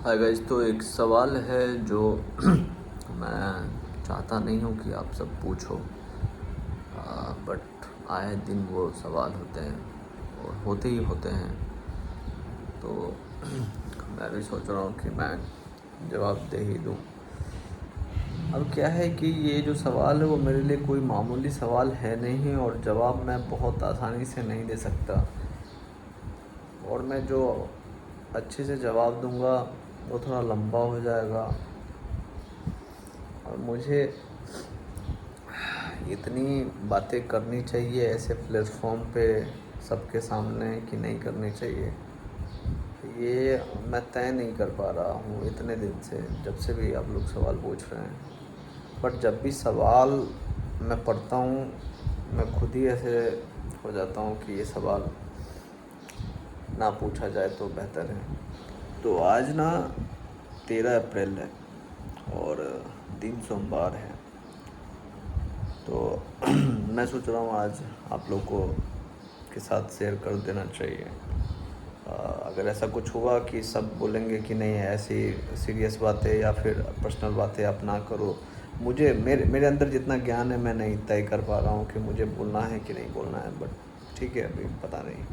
Hi guys, तो एक सवाल है जो मैं चाहता नहीं हूँ कि आप सब पूछो, बट आए दिन वो सवाल होते हैं और होते ही होते हैं। तो मैं भी सोच रहा हूँ कि मैं जवाब दे ही दूँ। अब क्या है कि ये जो सवाल है वो मेरे लिए कोई मामूली सवाल है नहीं, और जवाब मैं बहुत आसानी से नहीं दे सकता। और मैं जो अच्छे से जवाब दूंगा वो थोड़ा लंबा हो जाएगा, और मुझे इतनी बातें करनी चाहिए ऐसे प्लेटफॉर्म पे सबके सामने कि नहीं करनी चाहिए, ये मैं तय नहीं कर पा रहा हूँ इतने दिन से, जब से भी आप लोग सवाल पूछ रहे हैं। बट जब भी सवाल मैं पढ़ता हूँ मैं खुद ही ऐसे हो जाता हूँ कि ये सवाल ना पूछा जाए तो बेहतर है। तो आज ना 13 अप्रैल है और दिन सोमवार है। तो मैं सोच रहा हूँ आज आप लोग को के साथ शेयर कर देना चाहिए। अगर ऐसा कुछ हुआ कि सब बोलेंगे कि नहीं ऐसी सीरियस बातें या फिर पर्सनल बातें आप ना करो, मुझे मेरे अंदर जितना ज्ञान है मैं नहीं तय कर पा रहा हूँ कि मुझे बोलना है कि नहीं बोलना है, बट ठीक है, अभी पता नहीं।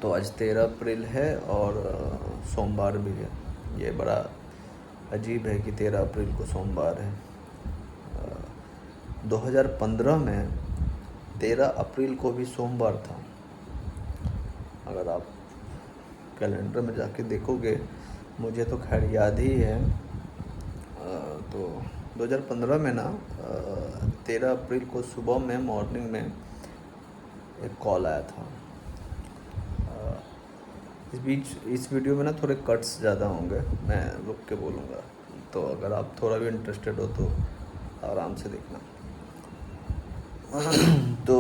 तो आज 13 अप्रैल है और सोमवार भी है। ये बड़ा अजीब है कि 13 अप्रैल को सोमवार है। 2015 में 13 अप्रैल को भी सोमवार था। अगर आप कैलेंडर में जाके देखोगे, मुझे तो खैर याद ही है। तो 2015 में ना 13 अप्रैल को सुबह में मॉर्निंग में एक कॉल आया था। इस वीडियो में ना थोड़े कट्स ज़्यादा होंगे, मैं रुक के बोलूँगा, तो अगर आप थोड़ा भी इंटरेस्टेड हो तो आराम से देखना। तो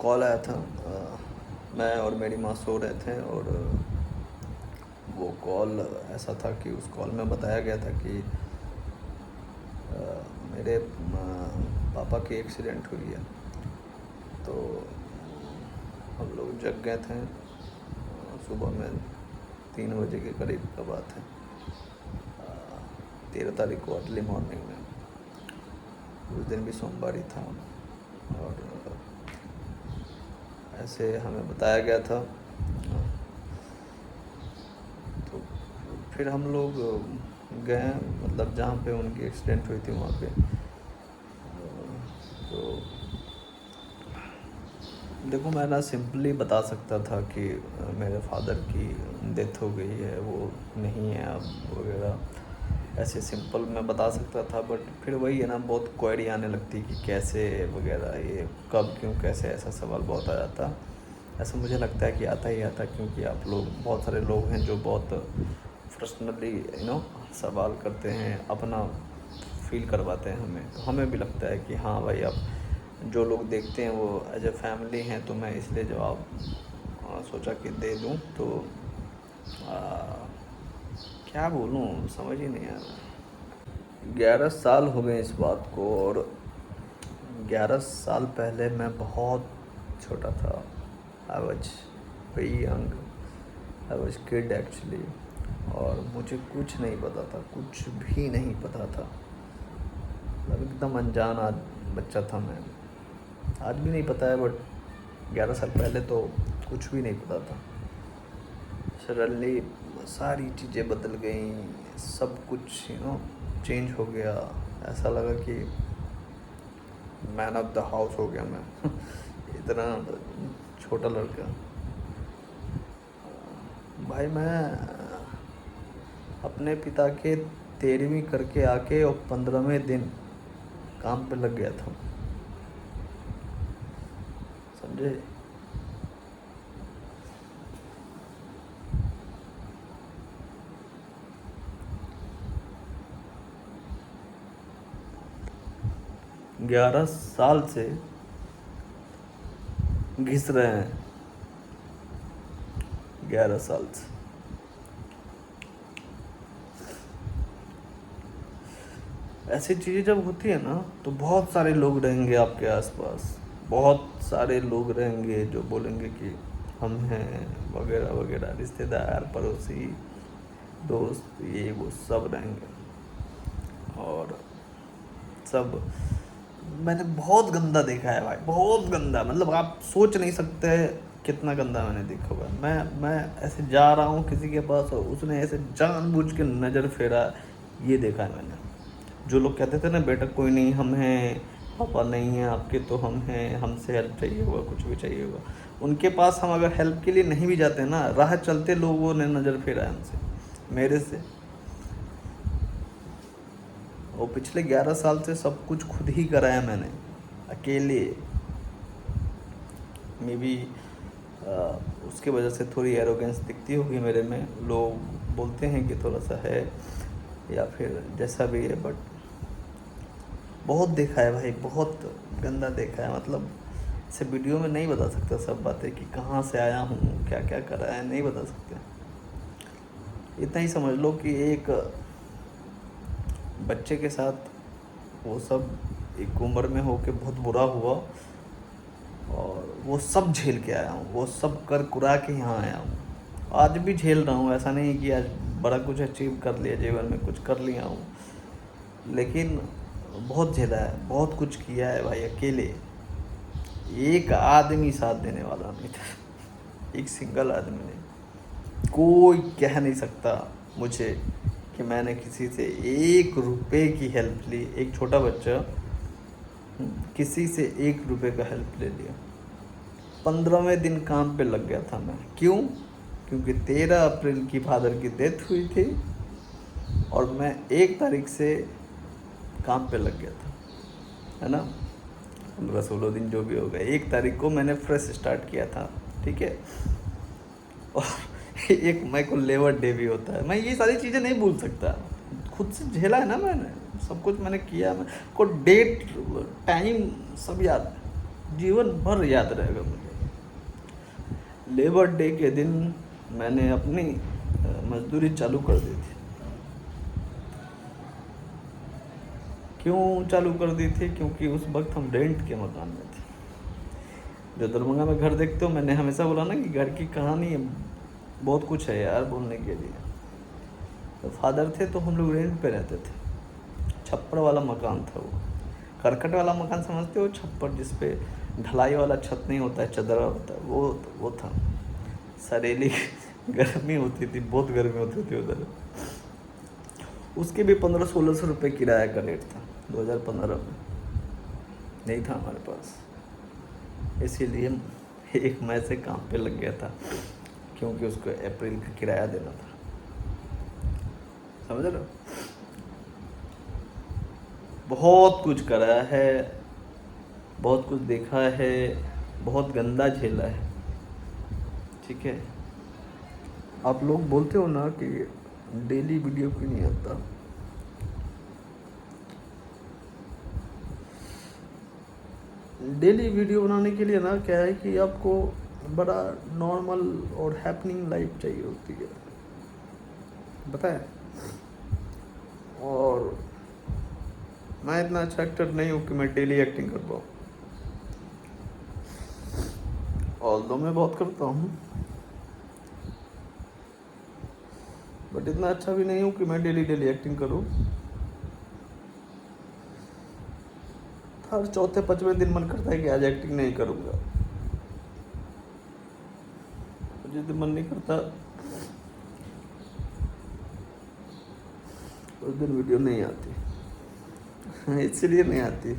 कॉल आया था। मैं और मेरी माँ सो रहे थे, और वो कॉल ऐसा था कि उस कॉल में बताया गया था कि मेरे पापा की एक्सीडेंट हुई है। तो हम लोग जग गए थे। सुबह में 3 बजे के करीब का बात है, 13 तारीख को अर्ली मॉर्निंग में। उस दिन भी सोमवार ही था, और ऐसे हमें बताया गया था। तो फिर हम लोग गए, मतलब जहाँ पे उनकी एक्सीडेंट हुई थी वहाँ पे। तो देखो, मैं ना सिंपली बता सकता था कि मेरे फादर की डेथ हो गई है, वो नहीं है अब वगैरह, ऐसे सिंपल मैं बता सकता था। बट फिर वही है ना, बहुत क्वेरी आने लगती कि कैसे वगैरह, ये कब, क्यों, कैसे, ऐसा सवाल बहुत आ जाता। ऐसा मुझे लगता है कि आता ही आता, क्योंकि आप लोग, बहुत सारे लोग हैं जो बहुत पर्सनली सवाल करते हैं, अपना फील करवाते हैं हमें। तो हमें भी लगता है कि हाँ भाई, अब जो लोग देखते हैं वो एज ए फैमिली हैं, तो मैं इसलिए जवाब सोचा कि दे दूं। तो क्या बोलूं, समझ ही नहीं आ रहा। 11 साल हो गए इस बात को, और 11 साल पहले मैं बहुत छोटा था। I was very young, I was kid actually, और मुझे कुछ नहीं पता था, कुछ भी नहीं पता था। मतलब एकदम अनजान बच्चा था मैं। आज भी नहीं पता है, बट 11 साल पहले तो कुछ भी नहीं पता था। सडनली सारी चीज़ें बदल गई, सब कुछ चेंज हो गया। ऐसा लगा कि मैन ऑफ द हाउस हो गया मैं। इतना छोटा लड़का। भाई, मैं अपने पिता के 13वीं करके आके और 15वें दिन काम पे लग गया था, समझे। ग्यारह साल से घिस रहे हैं, 11 साल से। ऐसी चीज़ें जब होती है ना, तो बहुत सारे लोग रहेंगे आपके आसपास, बहुत सारे लोग रहेंगे जो बोलेंगे कि हम हैं वगैरह वगैरह, रिश्तेदार, पड़ोसी, दोस्त ये वो सब रहेंगे। और सब मैंने बहुत गंदा देखा है भाई, बहुत गंदा, मतलब आप सोच नहीं सकते कितना गंदा मैंने देखा हुआ है। मैं ऐसे जा रहा हूँ किसी के पास और उसने ऐसे जानबूझ के नज़र फेरा, ये देखा है मैंने। जो लोग कहते थे ना बेटा कोई नहीं, हम हैं, पापा नहीं हैं आपके तो हम हैं, हमसे हेल्प चाहिए होगा, कुछ भी चाहिए होगा, उनके पास हम अगर हेल्प के लिए नहीं भी जाते ना, राह चलते लोगों ने नज़र फेरा है हमसे, मेरे से। और पिछले 11 साल से सब कुछ खुद ही कराया मैंने, अकेले। मे बी उसके वजह से थोड़ी एरोगेंस दिखती होगी मेरे में, लोग बोलते हैं कि थोड़ा सा है या फिर जैसा भी है, बट बहुत देखा है भाई, बहुत गंदा देखा है। मतलब इसे वीडियो में नहीं बता सकता सब बातें कि कहाँ से आया हूँ, क्या क्या करा है, नहीं बता सकते। इतना ही समझ लो कि एक बच्चे के साथ वो सब एक उम्र में हो के बहुत बुरा हुआ, और वो सब झेल के आया हूँ, वो सब कर कुरा के यहाँ आया हूँ। आज भी झेल रहा हूँ, ऐसा नहीं कि आज बड़ा कुछ अचीव कर लिया, जीवन में कुछ कर लिया हूँ, लेकिन बहुत झेला है, बहुत कुछ किया है भाई अकेले। एक आदमी साथ देने वाला नहीं था, एक सिंगल आदमी नहीं। कोई कह नहीं सकता मुझे कि मैंने किसी से 1 रुपए की हेल्प ली। एक छोटा बच्चा किसी से 1 रुपए का हेल्प ले लिया। 15वें दिन काम पे लग गया था मैं। क्यों? क्योंकि 13 अप्रैल की फादर की डेथ हुई थी और मैं 1 तारीख से काम पे लग गया था, है ना। 15-16 दिन जो भी हो गए, 1 तारीख को मैंने फ्रेश स्टार्ट किया था, ठीक है। और एक मई को लेबर डे भी होता है। मैं ये सारी चीज़ें नहीं भूल सकता, खुद से झेला है ना मैंने, सब कुछ मैंने किया। मैं को डेट टाइम सब याद है, जीवन भर याद रहेगा मुझे। लेबर डे के दिन मैंने अपनी मजदूरी चालू कर दी थी। क्यों चालू कर दी थी? क्योंकि उस वक्त हम रेंट के मकान में थे। जो दरभंगा में घर देखते हो, मैंने हमेशा बोला ना कि घर की कहानी बहुत कुछ है यार बोलने के लिए। तो फादर थे तो हम लोग रेंट पे रहते थे। छप्पर वाला मकान था वो, करकट वाला मकान समझते हो, छप्पर जिसपे ढलाई वाला छत नहीं होता है, चदरा होता है, वो था। सरेली गर्मी होती थी, बहुत गर्मी होती थी उधर। उसके भी 1500-1600 रुपये किराया का रेट था 2015 में। नहीं था हमारे पास, इसीलिए 1 मई से काम पे लग गया था, क्योंकि उसको अप्रैल का किराया देना था। समझ रहे हो? बहुत कुछ करा है, बहुत कुछ देखा है, बहुत गंदा झेला है, ठीक है। आप लोग बोलते हो ना कि डेली वीडियो क्यों नहीं आता। डेली वीडियो बनाने के लिए ना क्या है कि आपको बड़ा नॉर्मल और हैपनिंग लाइफ चाहिए होती है, बताए। और मैं इतना अच्छा एक्टर नहीं हूँ कि मैं डेली एक्टिंग कर पाऊँ, ऑल्दो मैं बहुत करता हूँ, बट इतना अच्छा भी नहीं हूँ कि मैं डेली एक्टिंग करूँ। हर चौथे 5वें दिन मन करता है कि आज एक्टिंग नहीं करूँगा। जिस दिन मन नहीं करता उस दिन वीडियो नहीं आती। इसलिए नहीं आती।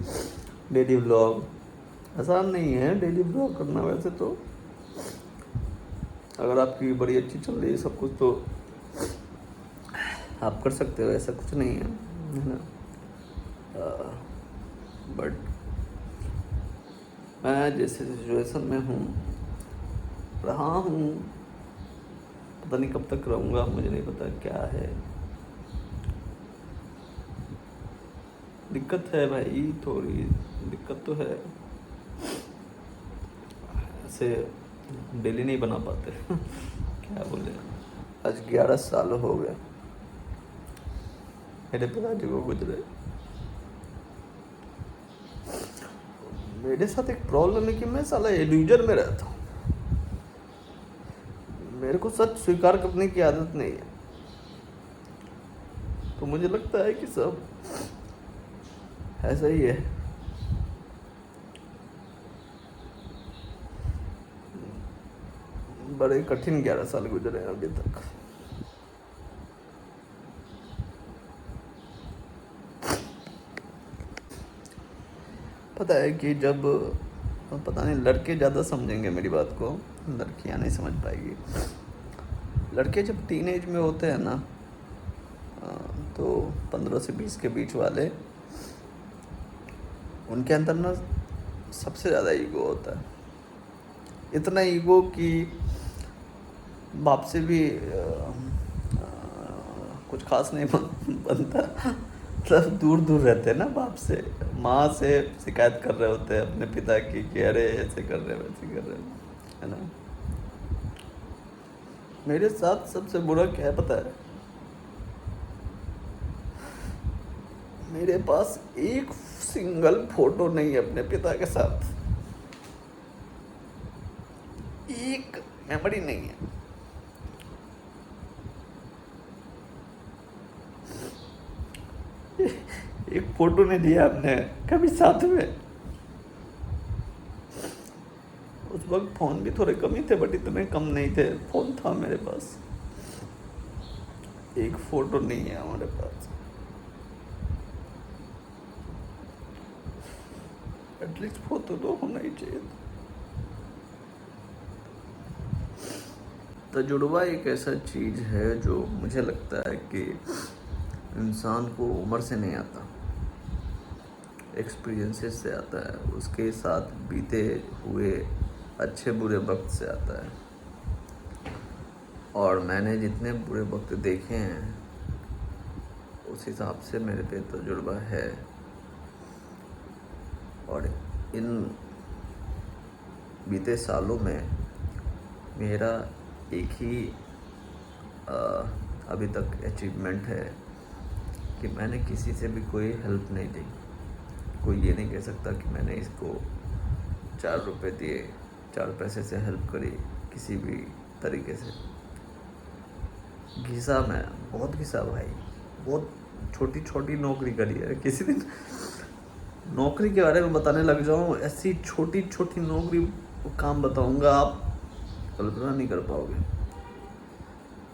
डेली व्लॉग आसान नहीं है, डेली व्लॉग करना। वैसे तो अगर आपकी बड़ी अच्छी चल रही है सब कुछ तो आप कर सकते हो, ऐसा कुछ नहीं है ना। बट मैं जैसे सिचुएशन में रहा हूँ, पता नहीं कब तक रहूँगा, मुझे नहीं पता क्या है। दिक्कत है भाई, थोड़ी दिक्कत तो है, ऐसे डेली नहीं बना पाते। क्या बोले, आज 11 साल हो गए मेरे पिताजी को गुजरे। मेरे साथ एक प्रॉब्लम है कि मैं साला इल्यूजन में रहता हूँ। मेरे को सच स्वीकार करने की आदत नहीं है। तो मुझे लगता है कि सब ऐसा ही है। बड़े कठिन 11 साल गुजरे हैं अभी तक। पता है कि जब, पता नहीं, लड़के ज़्यादा समझेंगे मेरी बात को, लड़कियां नहीं समझ पाएगी। लड़के जब टीनेज में होते हैं ना, तो 15 से 20 के बीच वाले, उनके अंदर ना सबसे ज़्यादा ईगो होता है। इतना ईगो कि बाप से भी कुछ खास नहीं बनता। मतलब दूर दूर रहते हैं ना बाप से, माँ से शिकायत कर रहे होते हैं अपने पिता की कि अरे ऐसे कर रहे वैसे कर रहे, है ना। मेरे साथ सबसे बुरा क्या है पता है? मेरे पास एक सिंगल फोटो नहीं है अपने पिता के साथ, एक मेमोरी नहीं है। एक फोटो नहीं दिया आपने कभी साथ में। उस वक्त फोन भी थोड़े कम ही थे, बट इतने कम नहीं थे, फोन था मेरे पास। एक फोटो नहीं है हमारे पास। एटलीस्ट फोटो तो होना ही चाहिए। तजुर्बा एक ऐसा चीज़ है जो मुझे लगता है कि इंसान को उम्र से नहीं आता, एक्सपीरियंसेस से आता है, उसके साथ बीते हुए अच्छे बुरे वक्त से आता है। और मैंने जितने बुरे वक्त देखे हैं उस हिसाब से मेरे पे तजुर्बा है। और इन बीते सालों में मेरा एक ही अभी तक अचीवमेंट है कि मैंने किसी से भी कोई हेल्प नहीं दी। कोई ये नहीं कह सकता कि मैंने इसको 4 रुपए दिए, 4 पैसे से हेल्प करी किसी भी तरीके से। घिसा, मैं बहुत घिसा भाई, बहुत छोटी छोटी नौकरी करी है। किसी दिन नौकरी के बारे में बताने लग जाऊँ, ऐसी छोटी छोटी नौकरी काम बताऊंगा, आप कल्पना नहीं कर पाओगे।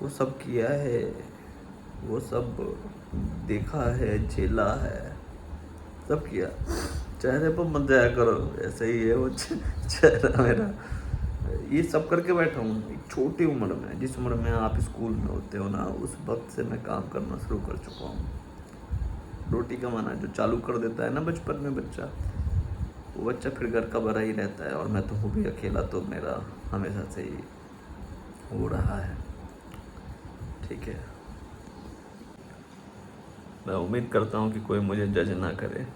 वो सब किया है, वो सब देखा है, झेला है, सब किया। चेहरे पर मत जाया करो, ऐसे ही है वो चेहरा मेरा। ये सब करके बैठा हूँ एक छोटी उम्र में। जिस उम्र में आप स्कूल में होते हो ना, उस वक्त से मैं काम करना शुरू कर चुका हूँ। रोटी कमाना जो चालू कर देता है ना बचपन में बच्चा, वो बच्चा फिर घर का बड़ा ही रहता है। और मैं तो हूँ भी अकेला, तो मेरा हमेशा से ही हो रहा है। ठीक है, मैं उम्मीद करता हूँ कि कोई मुझे जज ना करे।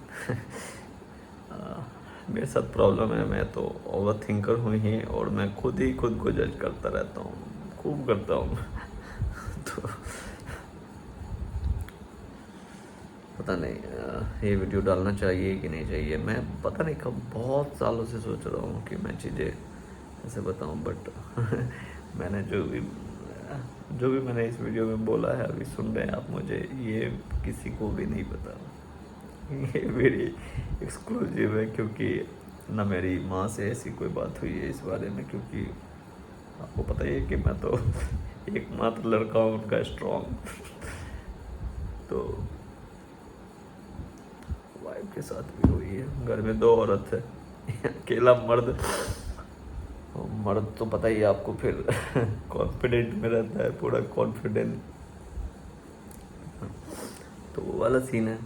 मेरे साथ प्रॉब्लम है, मैं तो ओवर थिंकर हूँ ही, और मैं खुद ही खुद को जज करता रहता हूँ, खूब करता हूँ। तो पता नहीं ये वीडियो डालना चाहिए कि नहीं चाहिए। मैं पता नहीं कब, बहुत सालों से सोच रहा हूँ कि मैं चीज़ें ऐसे बताऊँ, बट मैंने जो भी मैंने इस वीडियो में बोला है, अभी सुन रहे हैं आप मुझे, ये किसी को भी नहीं पता। ये मेरी एक्सक्लूसिव है, क्योंकि ना मेरी माँ से ऐसी कोई बात हुई है इस बारे में, क्योंकि आपको पता ही है कि मैं तो एकमात्र लड़का हूँ उनका स्ट्रॉन्ग। तो वाइफ के साथ भी हुई है, घर में 2 औरत है, अकेला मर्द। मर्द तो पता ही है आपको, फिर कॉन्फिडेंट में रहता है, पूरा कॉन्फिडेंट। तो वो वाला सीन है।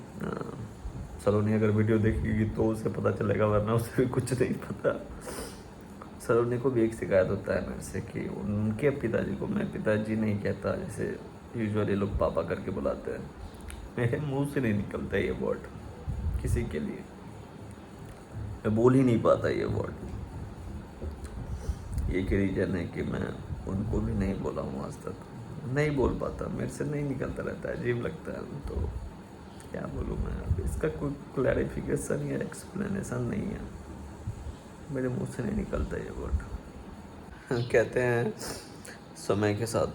सलोनी अगर वीडियो देखेगी तो उसे पता चलेगा, वरना उसे भी कुछ नहीं पता। सलोनी को भी एक शिकायत होता है मेरे से कि उनके पिताजी को मैं पिताजी नहीं कहता, जैसे यूजुअली लोग पापा करके बुलाते हैं। मेरे मुंह से नहीं निकलता ये वर्ड किसी के लिए, मैं बोल ही नहीं पाता ये वर्ड। एक रीज़न है कि मैं उनको भी नहीं बोला हूँ आज तक, नहीं बोल पाता, मेरे से नहीं निकलता रहता है, अजीब लगता है। तो क्या बोलूँ मैं, अब इसका कोई क्लैरिफिकेशन या एक्सप्लेनेशन नहीं है, मेरे मुंह से नहीं निकलता ये वर्ड। कहते हैं समय के साथ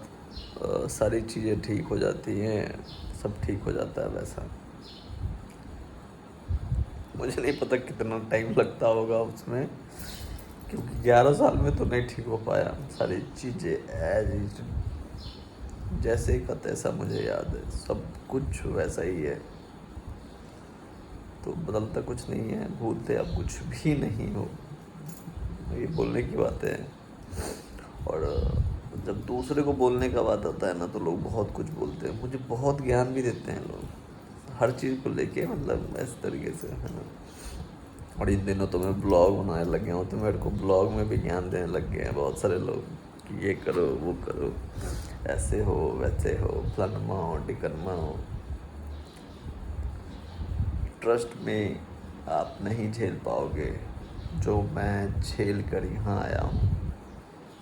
सारी चीज़ें ठीक हो जाती हैं, सब ठीक हो जाता है वैसा। मुझे नहीं पता कितना टाइम लगता होगा उसमें, क्योंकि 11 साल में तो नहीं ठीक हो पाया। सारी चीज़ें एज इज जैसे का तैसा मुझे याद है, सब कुछ वैसा ही है। तो बदलता कुछ नहीं है, भूलते आप कुछ भी नहीं हो, ये बोलने की बात है। और जब दूसरे को बोलने का बात आता है ना, तो लोग बहुत कुछ बोलते हैं, मुझे बहुत ज्ञान भी देते हैं लोग, हर चीज़ को लेके, मतलब इस तरीके से, है ना। और इन दिनों तो मैं ब्लॉग बनाने लग गया हूँ, तो मेरे को ब्लॉग में भी ज्ञान देने लग गए हैं बहुत सारे लोग कि ये करो वो करो, ऐसे हो वैसे हो, फलानमा हो टिकनमा हो। ट्रस्ट में आप नहीं झेल पाओगे जो मैं झेल कर यहाँ आया हूँ,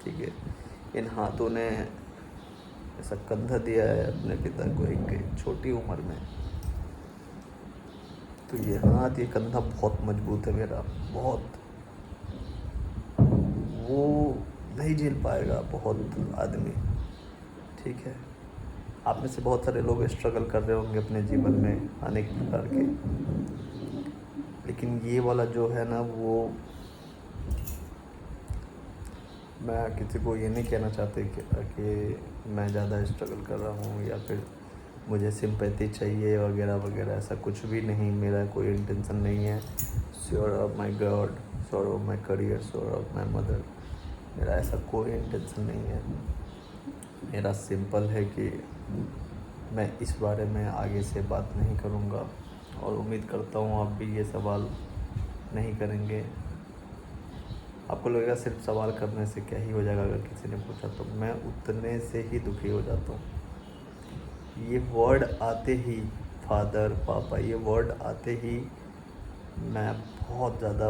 ठीक है। इन हाथों ने ऐसा कंधा दिया है अपने पिता को एक छोटी उम्र में, तो ये हाथ, ये कंधा बहुत मजबूत है मेरा, बहुत। वो नहीं झेल पाएगा बहुत आदमी, ठीक है। आप में से बहुत सारे लोग स्ट्रगल कर रहे होंगे अपने जीवन में अनेक प्रकार के, लेकिन ये वाला जो है ना, वो मैं किसी को ये नहीं कहना चाहते कि मैं ज़्यादा स्ट्रगल कर रहा हूँ या फिर मुझे सिंपैथी चाहिए वगैरह वगैरह, ऐसा कुछ भी नहीं, मेरा कोई इंटेंशन नहीं है। Sure of my God, sure of my career, sure of my mother, मेरा ऐसा कोई इंटेंशन नहीं है। मेरा सिंपल है कि मैं इस बारे में आगे से बात नहीं करूँगा, और उम्मीद करता हूँ आप भी ये सवाल नहीं करेंगे। आपको लगेगा सिर्फ सवाल करने से क्या ही हो जाएगा, अगर किसी ने पूछा तो मैं उतने से ही दुखी हो जाता हूँ। ये वर्ड आते ही, फादर पापा, ये वर्ड आते ही मैं बहुत ज़्यादा,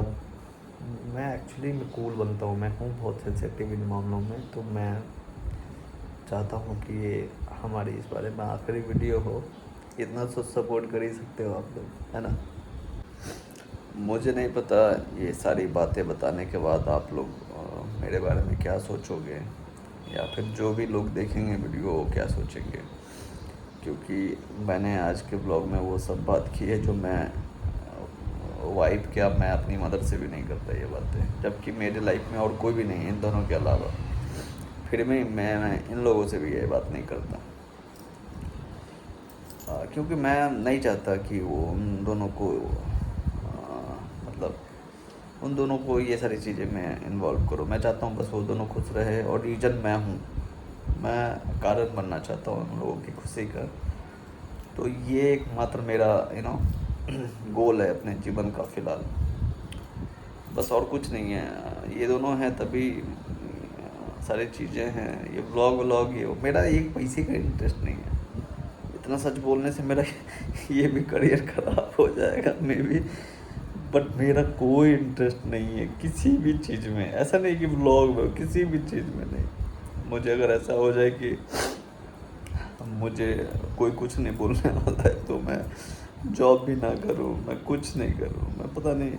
मैं एक्चुअली मैं कूल बनता हूँ, मैं हूँ बहुत सेंसिटिव इन मामलों में। तो मैं चाहता हूँ कि ये हमारी इस बारे में आखिरी वीडियो हो, इतना तो सपोर्ट कर ही सकते हो आप लोग, है ना। मुझे नहीं पता ये सारी बातें बताने के बाद आप लोग मेरे बारे में क्या सोचोगे, या फिर जो भी लोग देखेंगे वीडियो वो क्या सोचेंगे, क्योंकि मैंने आज के ब्लॉग में वो सब बात की है जो मैं वाइफ क्या, मैं अपनी मदर से भी नहीं करता ये बातें, जबकि मेरे लाइफ में और कोई भी नहीं है इन दोनों के अलावा, फिर भी मैं इन लोगों से भी ये बात नहीं करता, क्योंकि मैं नहीं चाहता कि वो उन दोनों को मतलब उन दोनों को ये सारी चीज़ें मैं इन्वॉल्व करूँ। मैं चाहता हूँ बस वो दोनों खुश रहे, और रीज़न मैं हूँ, मैं कारण बनना चाहता हूँ उन लोगों की खुशी का। तो ये एकमात्र मेरा गोल है अपने जीवन का फ़िलहाल, बस और कुछ नहीं है। ये दोनों हैं तभी सारी चीज़ें हैं, ये व्लॉग ये मेरा एक पैसे का इंटरेस्ट नहीं है। इतना सच बोलने से मेरा ये भी करियर ख़राब हो जाएगा मे बी, बट मेरा कोई इंटरेस्ट नहीं है किसी भी चीज़ में। ऐसा नहीं कि व्लॉग में, किसी भी चीज़ में नहीं। मुझे अगर ऐसा हो जाए कि मुझे कोई कुछ नहीं बोलने वाला है तो मैं जॉब भी ना करूं, मैं कुछ नहीं करूं, मैं पता नहीं,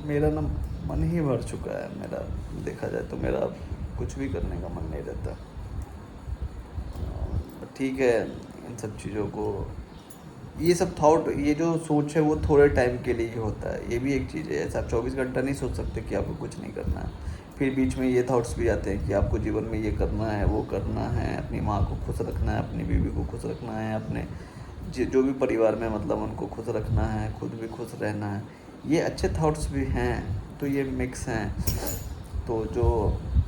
मेरा ना मन ही भर चुका है। मेरा देखा जाए तो मेरा कुछ भी करने का मन नहीं रहता। ठीक है, इन सब चीज़ों को, ये सब थॉट, ये जो सोच है वो थोड़े टाइम के लिए ही होता है। ये भी एक चीज़ है, ऐसा 24 घंटा नहीं सोच सकते कि आपको कुछ नहीं करना है। फिर बीच में ये थॉट्स भी आते हैं कि आपको जीवन में ये करना है, वो करना है, अपनी माँ को खुश रखना है, अपनी बीवी को खुश रखना है, अपने जो भी परिवार में मतलब उनको खुश रखना है, खुद भी खुश रहना है। ये अच्छे थॉट्स भी हैं, तो ये मिक्स हैं। तो जो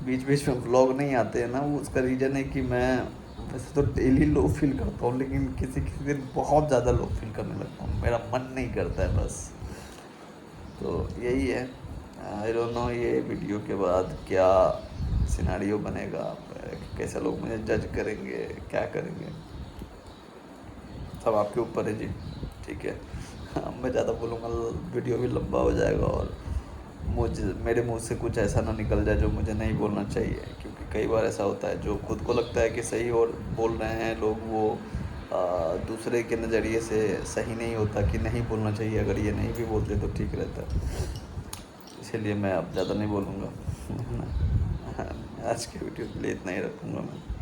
बीच बीच में व्लॉग नहीं आते हैं ना, वो उसका रीज़न है कि मैं वैसे तो डेली लो फील करता हूँ, लेकिन किसी किसी दिन बहुत ज़्यादा लो फील करने लगता हूँ, मेरा मन नहीं करता है बस। तो यही है। आई डोंट नो ये वीडियो के बाद क्या सिनेरियो बनेगा, कैसे लोग मुझे जज करेंगे, क्या करेंगे, सब आपके ऊपर है जी, ठीक है। मैं ज़्यादा बोलूँगा वीडियो भी लंबा हो जाएगा, और मेरे मुंह से कुछ ऐसा ना निकल जाए जो मुझे नहीं बोलना चाहिए, क्योंकि कई बार ऐसा होता है जो खुद को लगता है कि सही और बोल रहे हैं लोग, वो दूसरे के नज़रिए से सही नहीं होता कि नहीं बोलना चाहिए, अगर ये नहीं भी बोलते तो ठीक रहता। इसीलिए मैं अब ज़्यादा नहीं बोलूँगा। आज के वीडियो के लिए इतना ही रखूँगा मैं।